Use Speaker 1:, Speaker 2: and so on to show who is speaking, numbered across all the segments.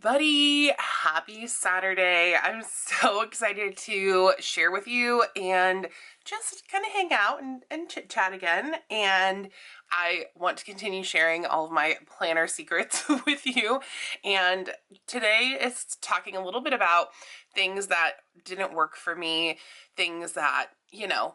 Speaker 1: everybody. Happy Saturday. I'm so excited to share with you and just kind of hang out and chit chat again. And I want to continue sharing all of my planner secrets with you. And today is talking a little bit about things that didn't work for me, things that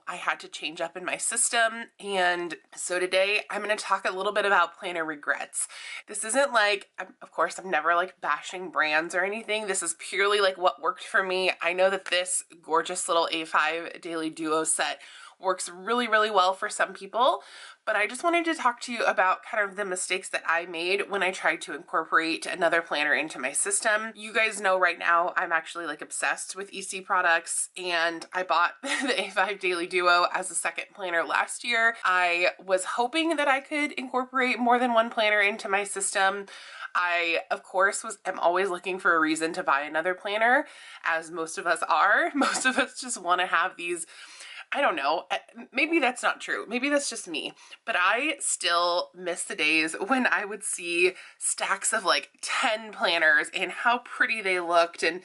Speaker 1: I had to change up in my system. And so today I'm going to talk a little bit about planner regrets. This isn't like, of course, I'm never like bashing brands or anything. This is purely like what worked for me. I know that this gorgeous little A5 Daily Duo set works really, really well for some people, but I just wanted to talk to you about kind of the mistakes that I made when I tried to incorporate another planner into my system. You guys know right now I'm actually like obsessed with EC products, and I bought the A5 Daily Duo as a second planner last year. I was hoping that I could incorporate more than one planner into my system. I, of course, am always looking for a reason to buy another planner, as most of us are. Most of us just want to have these, I don't know, maybe that's not true. Maybe that's just me. But I still miss the days when I would see stacks of like 10 planners and how pretty they looked, and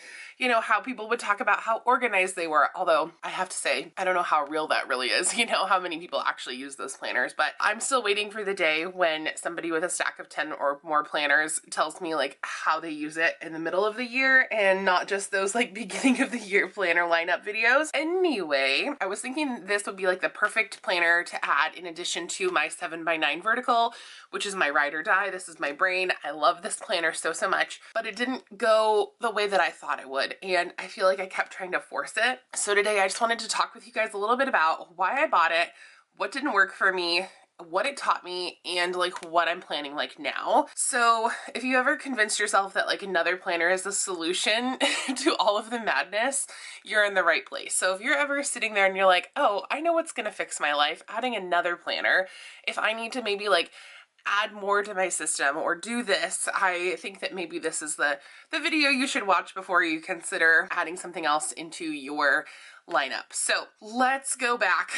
Speaker 1: how people would talk about how organized they were. Although I have to say, I don't know how real that really is, how many people actually use those planners. But I'm still waiting for the day when somebody with a stack of 10 or more planners tells me like how they use it in the middle of the year, and not just those like beginning of the year planner lineup videos. Anyway, I was thinking this would be like the perfect planner to add in addition to my 7x9 vertical, which is my ride or die. This is my brain. I love this planner so much, but it didn't go the way that I thought it would, and I feel like I kept trying to force it. So today I just wanted to talk with you guys a little bit about why I bought it, what didn't work for me, what it taught me, and like what I'm planning like now. So if you ever convinced yourself that like another planner is the solution to all of the madness, you're in the right place. So if you're ever sitting there and you're like, oh, I know what's gonna fix my life, adding another planner, if I need to maybe like add more to my system or do this, I think that maybe this is the video you should watch before you consider adding something else into your lineup. So let's go back.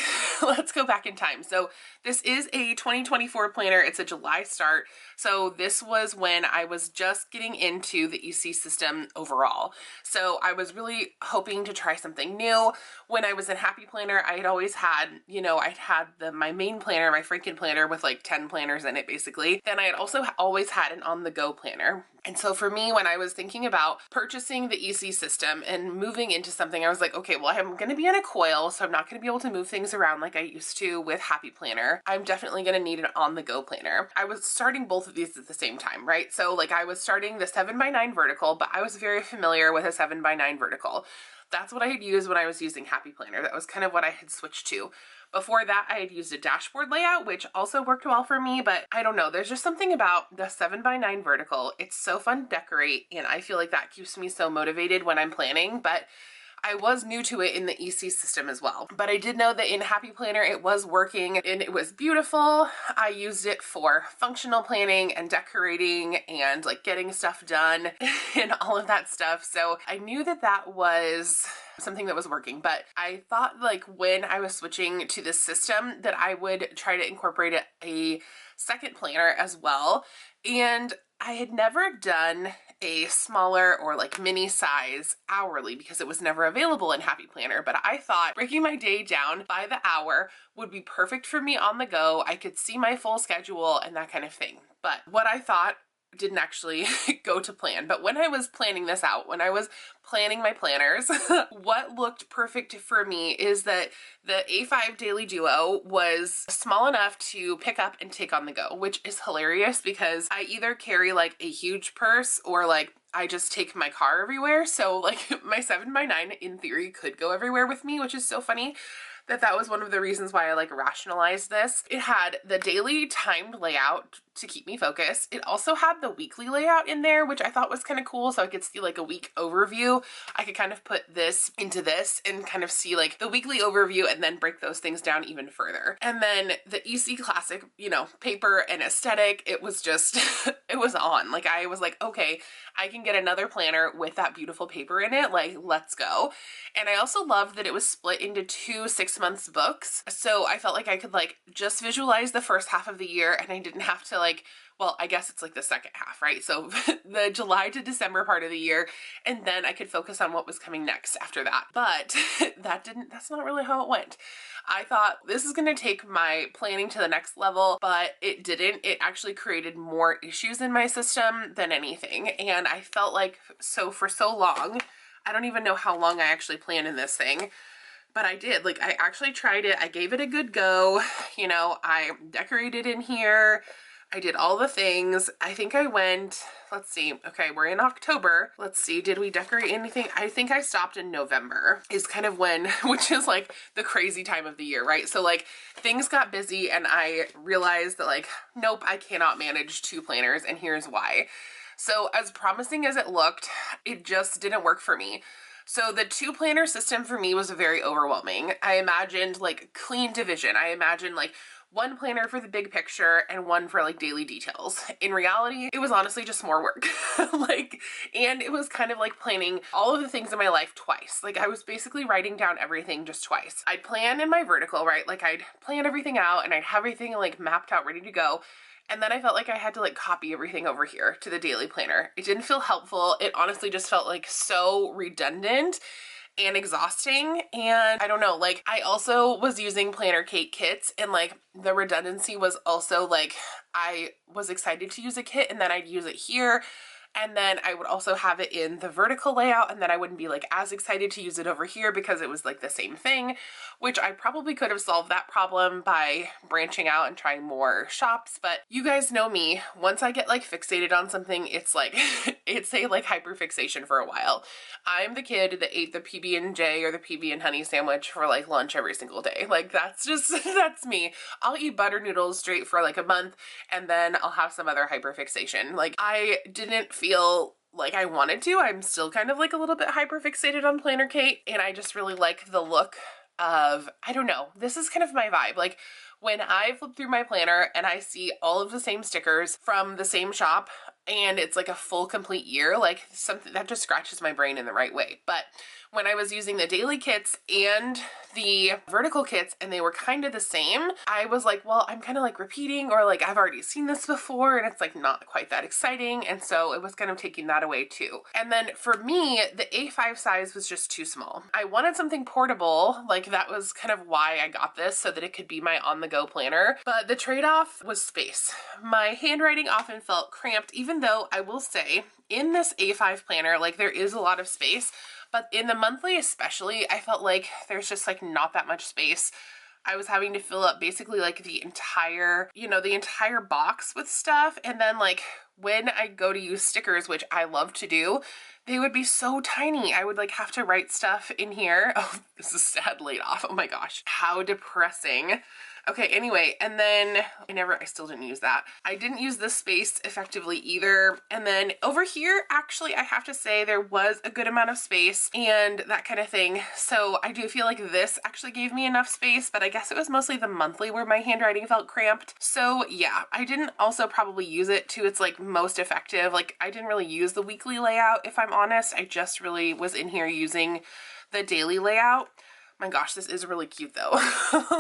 Speaker 1: Let's go back in time. So this is a 2024 planner. It's a July start. So this was when I was just getting into the EC system overall. So I was really hoping to try something new. When I was in Happy Planner, I had always had, I'd had my main planner, my Franken planner with like 10 planners in it basically. Then I had also always had an on-the-go planner. And so for me, when I was thinking about purchasing the EC system and moving into something, I was like, okay, well, I'm going to be on a coil, so I'm not going to be able to move things around like I used to with Happy Planner. I'm definitely going to need an on-the-go planner. I was starting both of these at the same time, right? So like I was starting the 7x9 vertical, but I was very familiar with a 7x9 vertical. That's what I had used when I was using Happy Planner. That was kind of what I had switched to. Before that, I had used a dashboard layout, which also worked well for me, but I don't know. There's just something about the 7x9 vertical. It's so fun to decorate, and I feel like that keeps me so motivated when I'm planning, but I was new to it in the EC system as well. But I did know that in Happy Planner it was working and it was beautiful. I used it for functional planning and decorating and like getting stuff done and all of that stuff. So I knew that that was something that was working, but I thought like when I was switching to this system that I would try to incorporate a second planner as well. And I had never done a smaller or like mini size hourly because it was never available in Happy Planner, but I thought breaking my day down by the hour would be perfect for me on the go. I could see my full schedule and that kind of thing. But what I thought didn't actually go to plan. But when I was planning this out, when I was planning my planners, what looked perfect for me is that the A5 Daily Duo was small enough to pick up and take on the go, which is hilarious because I either carry like a huge purse or like I just take my car everywhere. So like my 7x9 in theory could go everywhere with me, which is so funny. That was one of the reasons why I like rationalized this. It had the daily timed layout to keep me focused. It also had the weekly layout in there, which I thought was kind of cool. So I could see like a week overview. I could kind of put this into this and kind of see like the weekly overview and then break those things down even further. And then the EC Classic, paper and aesthetic, it was just, it was on. Like I was like, okay, I can get another planner with that beautiful paper in it. Like, let's go. And I also loved that it was split into two 6 this month's books. So I felt like I could like just visualize the first half of the year, and I didn't have to like, well, I guess it's like the second half, right? So the July to December part of the year, and then I could focus on what was coming next after that. But that's not really how it went. I thought this is going to take my planning to the next level, but it didn't. It actually created more issues in my system than anything. And I felt like for so long, I don't even know how long I actually planned in this thing, but I did. Like, I actually tried it. I gave it a good go. You know, I decorated in here. I did all the things. I think I went, let's see, okay, we're in October. Let's see, did we decorate anything? I think I stopped in November is kind of when, which is like the crazy time of the year, right? So like things got busy and I realized that like, nope, I cannot manage 2 planners, and here's why. So as promising as it looked, it just didn't work for me. So the 2 planner system for me was very overwhelming. I imagined like clean division. I imagined like 1 planner for the big picture and 1 for like daily details. In reality, it was honestly just more work. And it was kind of like planning all of the things in my life twice. Like I was basically writing down everything just twice. I'd plan in my vertical, right? Like I'd plan everything out and I'd have everything like mapped out, ready to go. And then I felt like I had to like copy everything over here to the daily planner. It didn't feel helpful. It honestly just felt like so redundant and exhausting. And I don't know, like I also was using planner cake kits, and like the redundancy was also like I was excited to use a kit and then I'd use it here. And then I would also have it in the vertical layout, and then I wouldn't be like as excited to use it over here because it was like the same thing, which I probably could have solved that problem by branching out and trying more shops. But you guys know me, once I get like fixated on something, it's like, it's a like hyperfixation for a while. I'm the kid that ate the PB&J or the PB and honey sandwich for like lunch every single day. Like that's just, that's me. I'll eat butter noodles straight for like a month, and then I'll have some other hyperfixation. Like I didn't feel like I wanted to. I'm still kind of like a little bit hyper fixated on planner cake, and I just really like the look of, I don't know, this is kind of my vibe. Like when I flip through my planner and I see all of the same stickers from the same shop and it's like a full complete year, like something that just scratches my brain in the right way. But when I was using the daily kits and the vertical kits and they were kind of the same, I was like, well, I'm kind of like repeating, or like I've already seen this before and it's like not quite that exciting. And so it was kind of taking that away too. And then for me, the A5 size was just too small. I wanted something portable. Like that was kind of why I got this, so that it could be my on-the-go planner. But the trade-off was space. My handwriting often felt cramped, even though I will say in this A5 planner, like there is a lot of space. But in the monthly especially, I felt like there's just like not that much space. I was having to fill up basically like the entire, the entire box with stuff. And then like when I go to use stickers, which I love to do, they would be so tiny. I would like have to write stuff in here. Oh, this is sad laid off. Oh my gosh, how depressing. Okay, anyway, and then I still didn't use that. I didn't use this space effectively either. And then over here, actually, I have to say there was a good amount of space and that kind of thing. So I do feel like this actually gave me enough space, but I guess it was mostly the monthly where my handwriting felt cramped. So yeah, I didn't also probably use it to its like most effective. Like I didn't really use the weekly layout, if I'm honest. I just really was in here using the daily layout. My gosh, this is really cute though.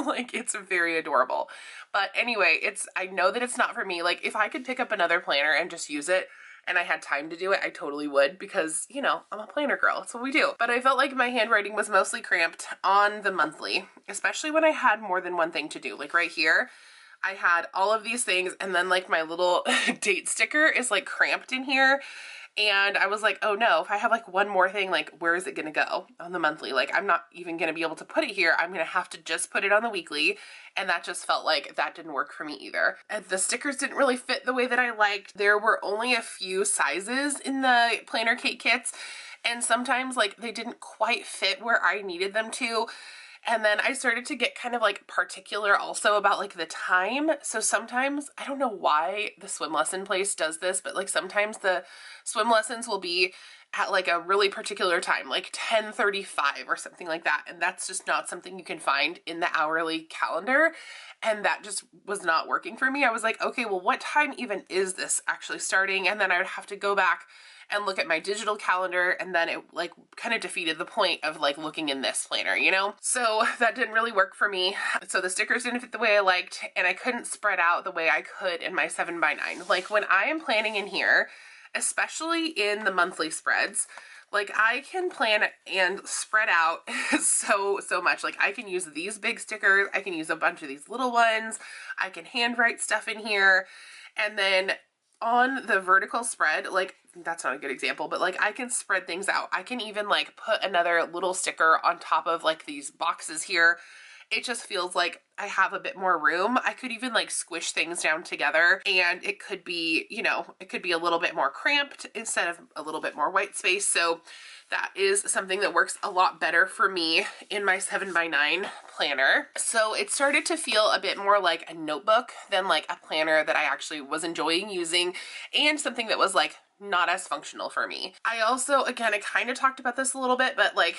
Speaker 1: Like it's very adorable. But anyway, I know that it's not for me. Like if I could pick up another planner and just use it and I had time to do it, I totally would, because I'm a planner girl. That's what we do. But I felt like my handwriting was mostly cramped on the monthly, especially when I had more than one thing to do. Like right here, I had all of these things, and then like my little date sticker is like cramped in here. And I was like, oh no, if I have like one more thing, like where is it gonna go on the monthly? Like I'm not even gonna be able to put it here. I'm gonna have to just put it on the weekly. And that just felt like that didn't work for me either. And the stickers didn't really fit the way that I liked. There were only a few sizes in the planner cake kits, and sometimes like they didn't quite fit where I needed them to. And then I started to get kind of like particular also about like the time. So sometimes, I don't know why the swim lesson place does this, but like sometimes the swim lessons will be at like a really particular time, like 10:35 or something like that. And that's just not something you can find in the hourly calendar. And that just was not working for me. I was like, okay, well, what time even is this actually starting? And then I would have to go back and look at my digital calendar, and then it like kind of defeated the point of like looking in this planner, you know? So that didn't really work for me. So the stickers didn't fit the way I liked, and I couldn't spread out the way I could in my 7x9. Like when I am planning in here, especially in the monthly spreads, like I can plan and spread out so much. Like I can use these big stickers, I can use a bunch of these little ones, I can handwrite stuff in here, and then on the vertical spread, like that's not a good example, but like I can spread things out. I can even like put another little sticker on top of like these boxes here. It just feels like I have a bit more room. I could even like squish things down together, and it could be, you know, it could be a little bit more cramped instead of a little bit more white space. So that is something that works a lot better for me in my 7x9 planner. So it started to feel a bit more like a notebook than like a planner that I actually was enjoying using, and something that was like not as functional for me. I also, again, I kind of talked about this a little bit, but like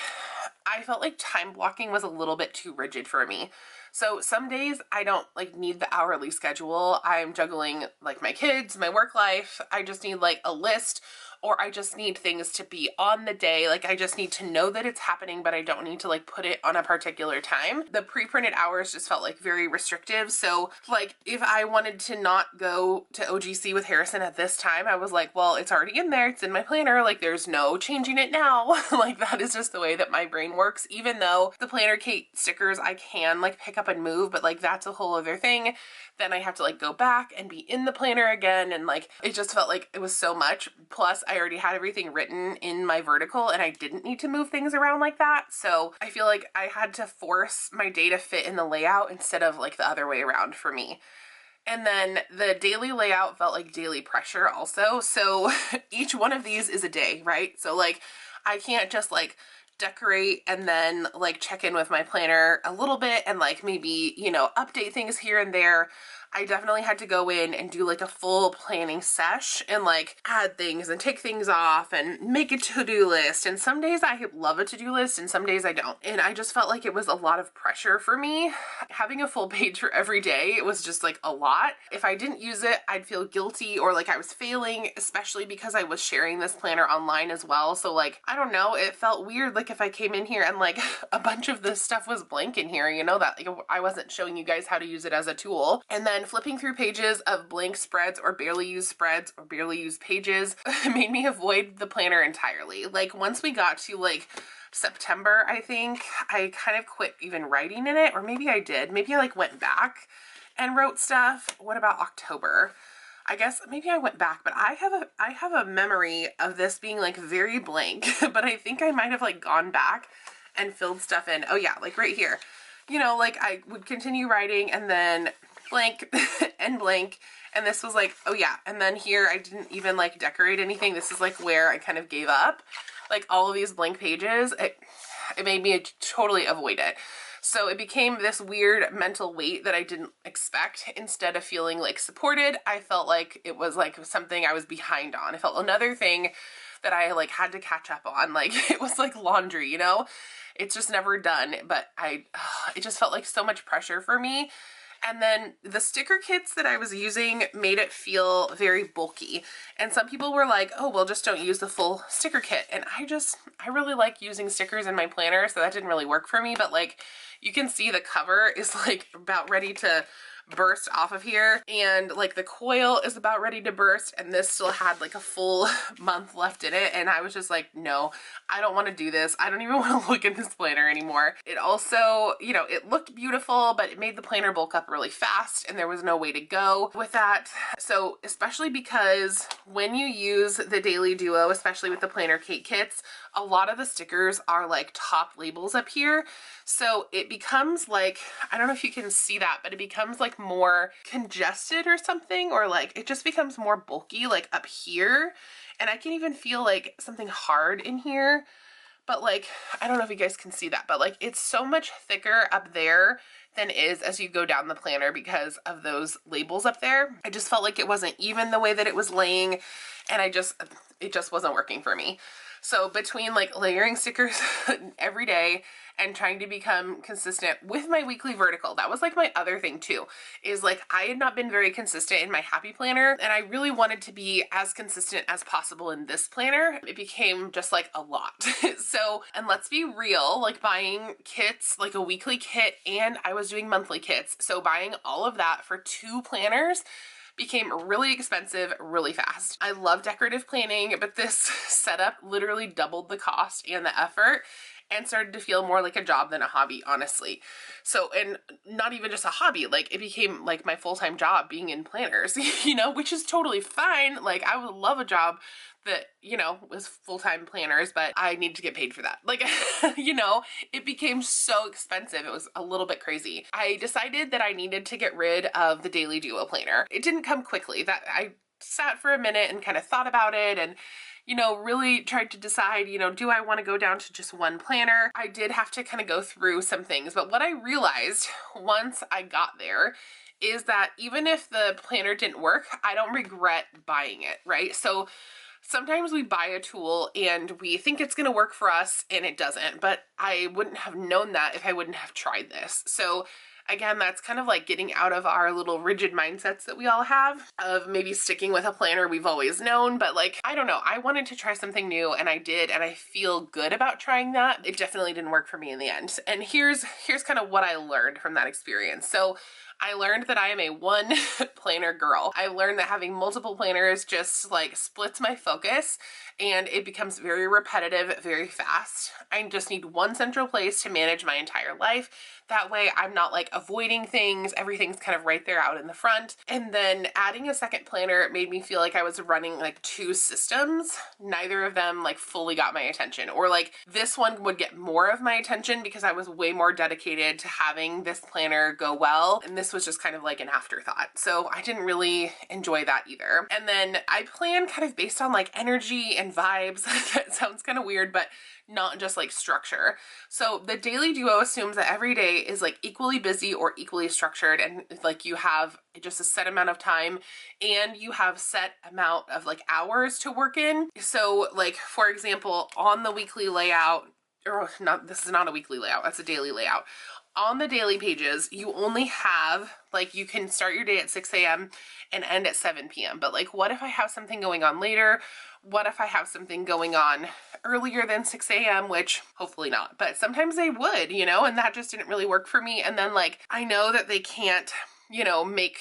Speaker 1: I felt like time blocking was a little bit too rigid for me. So some days I don't like need the hourly schedule. I'm juggling like my kids, my work life. I just need like a list, or I just need things to be on the day. Like I just need to know that it's happening, but I don't need to like put it on a particular time. The pre-printed hours just felt like very restrictive. So like if I wanted to not go to OGC with Harrison at this time, I was like, well, it's already in there. It's in my planner. Like there's no changing it now. Like that is just the way that my brain works. Even though the planner Kate stickers I can like pick up and move, but like that's a whole other thing. Then I have to like go back and be in the planner again, and like it just felt like it was so much. Plus I already had everything written in my vertical and I didn't need to move things around like that. So I feel like I had to force my day to fit in the layout instead of like the other way around for me. And then the daily layout felt like daily pressure also. So each one of these is a day, right? So like I can't just like decorate and then like check in with my planner a little bit and like maybe, you know, update things here and there. I definitely had to go in and do like a full planning sesh and like add things and take things off and make a to-do list. And some days I love a to-do list and some days I don't. And I just felt like it was a lot of pressure for me. Having a full page for every day, it was just like a lot. If I didn't use it, I'd feel guilty or like I was failing, especially because I was sharing this planner online as well. So like, I don't know, it felt weird like if I came in here and like a bunch of this stuff was blank in here, you know, that like I wasn't showing you guys how to use it as a tool. And then flipping through pages of blank spreads or barely used pages made me avoid the planner entirely. Like once we got to like September, I think I kind of quit even writing in it, or maybe I did. Maybe I like went back and wrote stuff. What about October? I guess maybe I went back, but I have a memory of this being like very blank, but I think I might have like gone back and filled stuff in. Oh yeah, like right here. You know, like I would continue writing and then blank and blank, and this was like, oh yeah, and then here I didn't even like decorate anything. This is like where I kind of gave up. Like all of these blank pages, it made me totally avoid it. So it became this weird mental weight that I didn't expect. Instead of feeling like supported, I felt like it was like something I was behind on. It felt another thing that I like had to catch up on. Like it was like laundry, you know? It's just never done, but it just felt like so much pressure for me. And then the sticker kits that I was using made it feel very bulky. And some people were like, oh, well, just don't use the full sticker kit. And I really like using stickers in my planner, so that didn't really work for me. But like, you can see the cover is like about ready to burst off of here, and like the coil is about ready to burst, and this still had like a full month left in it, and I was just like, no, I don't want to do this. I don't even want to look at this planner anymore. It also, you know, it looked beautiful, but it made the planner bulk up really fast, and there was no way to go with that. So especially because when you use the Daily Duo, especially with the Planner Kate kits, a lot of the stickers are like top labels up here. So it becomes like, I don't know if you can see that, but it becomes like more congested or something, or like it just becomes more bulky like up here. And I can even feel like something hard in here, but like, I don't know if you guys can see that, but like it's so much thicker up there than is as you go down the planner because of those labels up there. I just felt like it wasn't even the way that it was laying, and it just wasn't working for me. So between like layering stickers every day and trying to become consistent with my weekly vertical, that was like my other thing too, is like I had not been very consistent in my happy planner, and I really wanted to be as consistent as possible in this planner. It became just like a lot. So, and let's be real, like buying kits, like a weekly kit, and I was doing monthly kits. So buying all of that for 2 planners became really expensive really fast. I love decorative planning, but this setup literally doubled the cost and the effort and started to feel more like a job than a hobby, honestly. So, and not even just a hobby, like it became like my full-time job being in planners, you know, which is totally fine. Like I would love a job that, you know, was full-time planners, but I need to get paid for that. Like, you know, it became so expensive. It was a little bit crazy. I decided that I needed to get rid of the Daily Duo planner. It didn't come quickly. That I sat for a minute and kind of thought about it and, you know, really tried to decide, you know, do I want to go down to just one planner? I did have to kind of go through some things, but what I realized once I got there is that even if the planner didn't work, I don't regret buying it, right? So sometimes we buy a tool and we think it's going to work for us and it doesn't, but I wouldn't have known that if I wouldn't have tried this. So again, that's kind of like getting out of our little rigid mindsets that we all have of maybe sticking with a planner we've always known. But like, I don't know, I wanted to try something new and I did, and I feel good about trying that. It definitely didn't work for me in the end. And here's kind of what I learned from that experience. So I learned that I am a one planner girl. I learned that having multiple planners just like splits my focus and it becomes very repetitive, very fast. I just need one central place to manage my entire life. That way I'm not like avoiding things. Everything's kind of right there out in the front. And then adding a second planner made me feel like I was running like 2 systems. Neither of them like fully got my attention, or like this one would get more of my attention because I was way more dedicated to having this planner go well. And this was just kind of like an afterthought. So I didn't really enjoy that either. And then I plan kind of based on like energy and vibes. That sounds kind of weird, but not just like structure. So the Daily Duo assumes that every day is like equally busy or equally structured, and like you have just a set amount of time and you have set amount of like hours to work in. So like, for example, on the weekly layout, or not, this is not a weekly layout, that's a daily layout. On the daily pages, you only have, like, you can start your day at 6 a.m. and end at 7 p.m. But like, what if I have something going on later? What if I have something going on earlier than 6 a.m., which hopefully not, but sometimes they would, you know, and that just didn't really work for me. And then like, I know that they can't, you know, make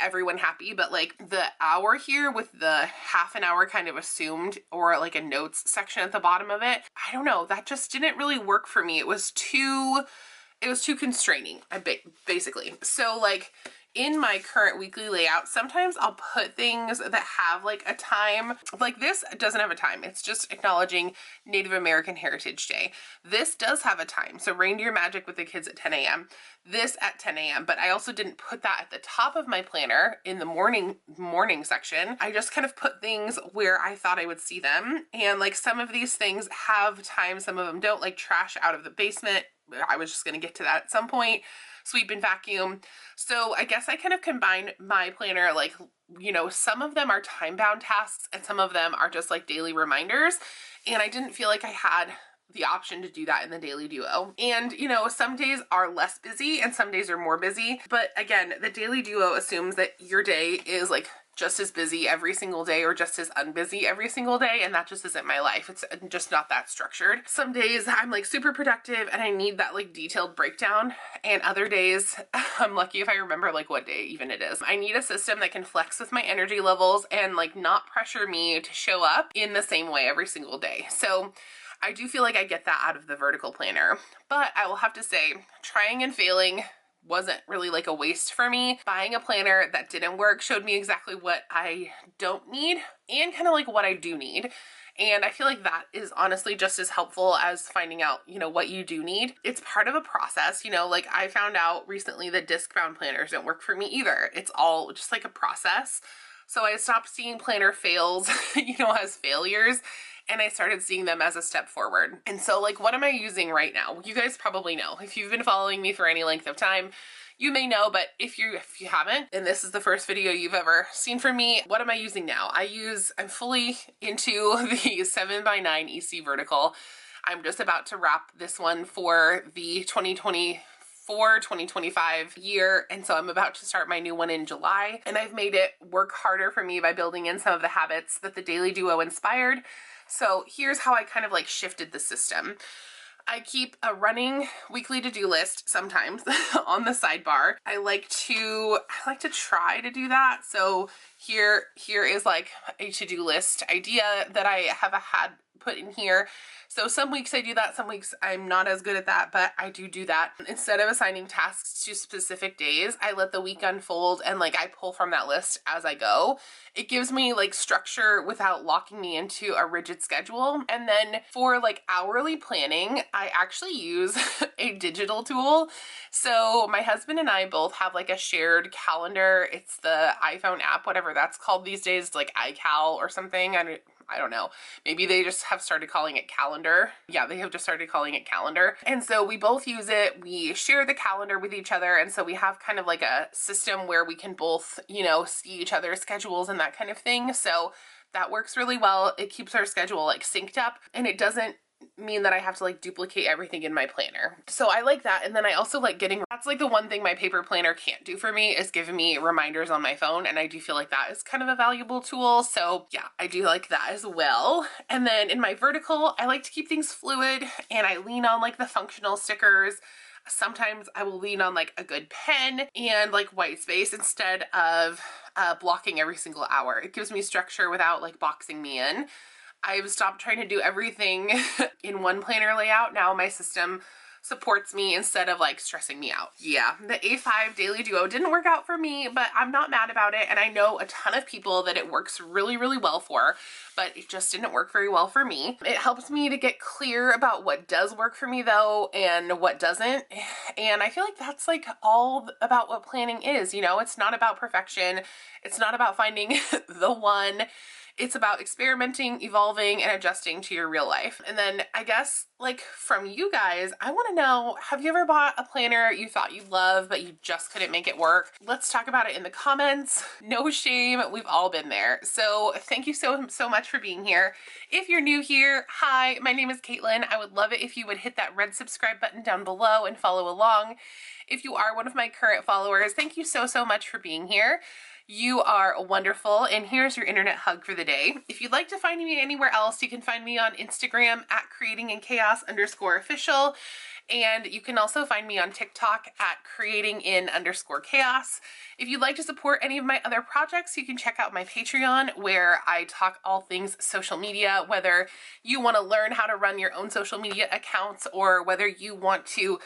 Speaker 1: everyone happy, but like the hour here with the half an hour kind of assumed, or like a notes section at the bottom of it, I don't know, that just didn't really work for me. It was too constraining, basically. So like in my current weekly layout, sometimes I'll put things that have like a time. Like this doesn't have a time. It's just acknowledging Native American Heritage Day. This does have a time. So Reindeer Magic with the kids at 10 a.m. This at 10 a.m. But I also didn't put that at the top of my planner in the morning section. I just kind of put things where I thought I would see them. And like some of these things have time, some of them don't, like trash out of the basement. I was just going to get to that at some point. Sweep and vacuum. So I guess I kind of combine my planner, like, you know, some of them are time-bound tasks and some of them are just like daily reminders. And I didn't feel like I had the option to do that in the Daily Duo. And, you know, some days are less busy and some days are more busy. But again, the Daily Duo assumes that your day is like just as busy every single day or just as unbusy every single day, and that just isn't my life. It's just not that structured. Some days I'm like super productive and I need that like detailed breakdown, and other days I'm lucky if I remember like what day even it is. I need a system that can flex with my energy levels and like not pressure me to show up in the same way every single day. So I do feel like I get that out of the vertical planner, but I will have to say, trying and failing wasn't really like a waste for me. Buying a planner that didn't work showed me exactly what I don't need and kind of like what I do need. And I feel like that is honestly just as helpful as finding out, you know, what you do need. It's part of a process, you know, like I found out recently that disc-bound planners don't work for me either. It's all just like a process. So I stopped seeing planner fails, you know, as failures, and I started seeing them as a step forward. And so like, what am I using right now? You guys probably know. If you've been following me for any length of time, you may know, but if you haven't, and this is the first video you've ever seen from me, what am I using now? I'm fully into the 7x9 EC vertical. I'm just about to wrap this one for the 2025 year, and so I'm about to start my new one in July, and I've made it work harder for me by building in some of the habits that the Daily Duo inspired. So here's how I kind of like shifted the system. I keep a running weekly to-do list sometimes on the sidebar. I like to try to do that. So here is like a to-do list idea that I have had put in here. So some weeks I do that, some weeks I'm not as good at that, but I do that. Instead of assigning tasks to specific days, I let the week unfold and like I pull from that list as I go. It gives me like structure without locking me into a rigid schedule. And then for like hourly planning, I actually use a digital tool. So my husband and I both have like a shared calendar. It's the iPhone app, whatever that's called these days, like iCal or something. I don't know. Maybe they just have started calling it calendar. Yeah, they have just started calling it calendar. And so we both use it. We share the calendar with each other. And so we have kind of like a system where we can both, you know, see each other's schedules and that kind of thing. So that works really well. It keeps our schedule like synced up, and it doesn't mean that I have to like duplicate everything in my planner. So I like that. And then I also like that's like the one thing my paper planner can't do for me, is giving me reminders on my phone. And I do feel like that is kind of a valuable tool. So yeah, I do like that as well. And then in my vertical, I like to keep things fluid, and I lean on like the functional stickers. Sometimes I will lean on like a good pen and like white space instead of blocking every single hour. It gives me structure without like boxing me in. I've stopped trying to do everything in one planner layout. Now my system supports me instead of like stressing me out. Yeah, the A5 Daily Duo didn't work out for me, but I'm not mad about it. And I know a ton of people that it works really, really well for, but it just didn't work very well for me. It helps me to get clear about what does work for me though, and what doesn't. And I feel like that's like all about what planning is, you know. It's not about perfection. It's not about finding the one. It's about experimenting, evolving, and adjusting to your real life. And then I guess like from you guys, I want to know, have you ever bought a planner you thought you'd love, but you just couldn't make it work? Let's talk about it in the comments. No shame. We've all been there. So thank you so much for being here. If you're new here, hi, my name is Caitlin. I would love it if you would hit that red subscribe button down below and follow along. If you are one of my current followers, thank you so much for being here. You are wonderful, and here's your internet hug for the day. If you'd like to find me anywhere else, you can find me on Instagram at creatinginchaos_official, and you can also find me on TikTok at creatingin_chaos. If you'd like to support any of my other projects, you can check out my Patreon, where I talk all things social media, whether you want to learn how to run your own social media accounts or whether you want to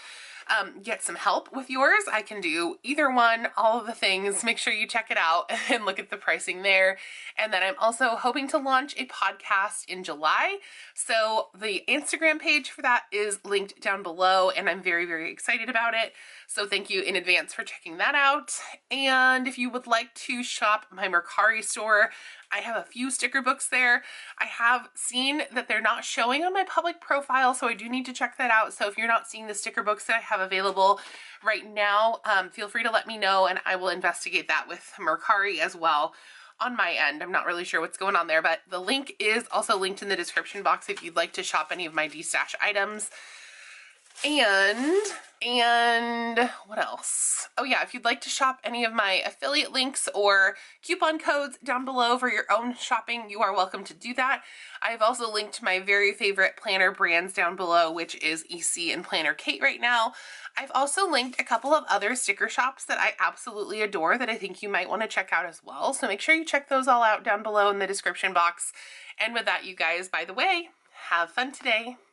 Speaker 1: get some help with yours. I can do either one, all of the things. Make sure you check it out and look at the pricing there. And then I'm also hoping to launch a podcast in July. So the Instagram page for that is linked down below, and I'm very, very excited about it. So thank you in advance for checking that out. And if you would like to shop my Mercari store, I have a few sticker books there. I have seen that they're not showing on my public profile, so I do need to check that out. So if you're not seeing the sticker books that I have available right now, feel free to let me know, and I will investigate that with Mercari as well on my end. I'm not really sure what's going on there, but the link is also linked in the description box if you'd like to shop any of my D-Stash items. And what else? Oh yeah, if you'd like to shop any of my affiliate links or coupon codes down below for your own shopping, you are welcome to do that. I've also linked my very favorite planner brands down below, which is EC and Planner Kate right now. I've also linked a couple of other sticker shops that I absolutely adore that I think you might want to check out as well. So make sure you check those all out down below in the description box. And with that, you guys, by the way, have fun today.